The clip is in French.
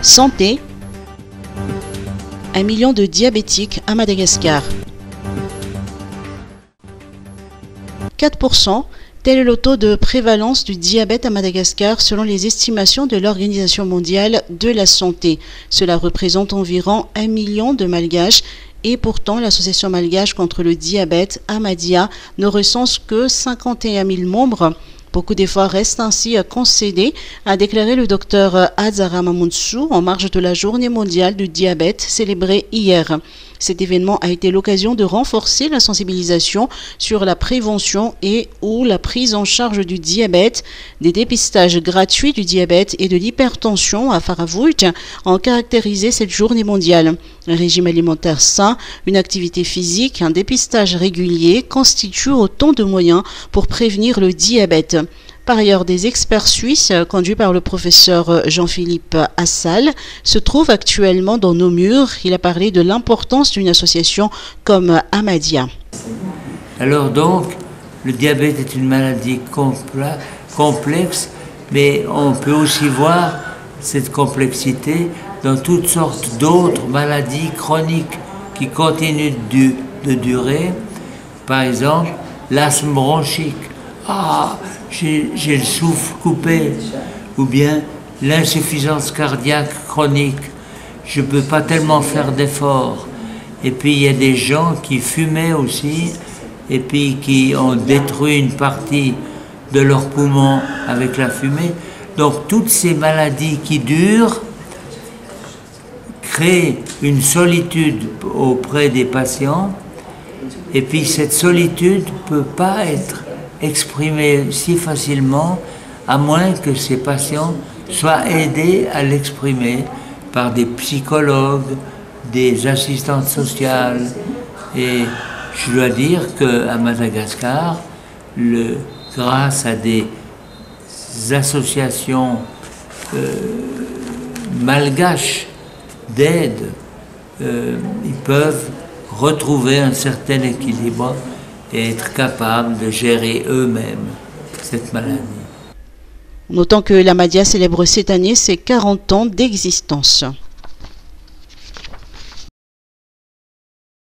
Santé. 1 million de diabétiques à Madagascar. 4%, tel est le taux de prévalence du diabète à Madagascar selon les estimations de l'Organisation mondiale de la santé. Cela représente environ 1 million de malgaches et pourtant l'association malgache contre le diabète, Amadia, ne recense que 51 000 membres. Beaucoup d'efforts restent ainsi concédés, a déclaré le docteur Azara Mamounsou en marge de la journée mondiale du diabète célébrée hier. Cet événement a été l'occasion de renforcer la sensibilisation sur la prévention et ou la prise en charge du diabète, des dépistages gratuits du diabète et de l'hypertension à Faravouj ont caractérisé cette journée mondiale. Un régime alimentaire sain, une activité physique, un dépistage régulier constituent autant de moyens pour prévenir le diabète. Par ailleurs, des experts suisses, conduits par le professeur Jean-Philippe Assal, se trouvent actuellement dans nos murs. Il a parlé de l'importance d'une association comme Amadia. Alors donc, le diabète est une maladie complexe, mais on peut aussi voir cette complexité dans toutes sortes d'autres maladies chroniques qui continuent de durer. Par exemple, l'asthme bronchique. Ah, j'ai le souffle coupé, ou bien l'insuffisance cardiaque chronique, je ne peux pas tellement faire d'efforts. Et puis il y a des gens qui fumaient aussi, et puis qui ont détruit une partie de leurs poumons avec la fumée. Donc toutes ces maladies qui durent créent une solitude auprès des patients, et puis cette solitude ne peut pas être exprimée si facilement, à moins que ces patients soient aidés à l'exprimer par des psychologues, des assistantes sociales. Et je dois dire qu'à Madagascar, grâce à des associations malgaches d'aide, ils peuvent retrouver un certain équilibre et être capables de gérer eux-mêmes cette maladie. Notons que l'Amadia célèbre cette année ses 40 ans d'existence.